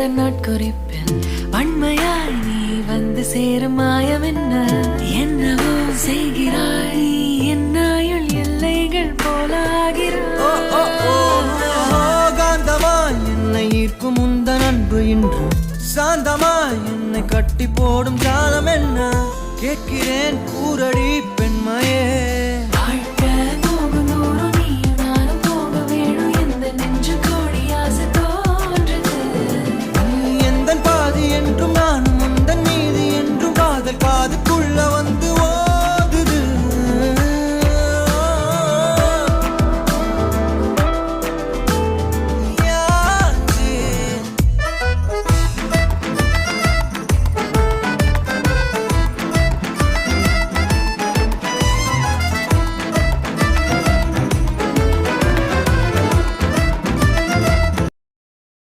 நாட்குறிப்பின் வன்மையாய் நீ வந்து சேரும் மாயம் என்னவோ செய்கிறாய் என்னாயுள் எல்லைகள் போலாகிறாய் என்னை ஈர்க்கும் உந்தன் அன்பு இன்று சாந்தமாய் என்னை கட்டி போடும் ஜாலம் என்ன கேட்கிறேன் கூரடி பெண்மையே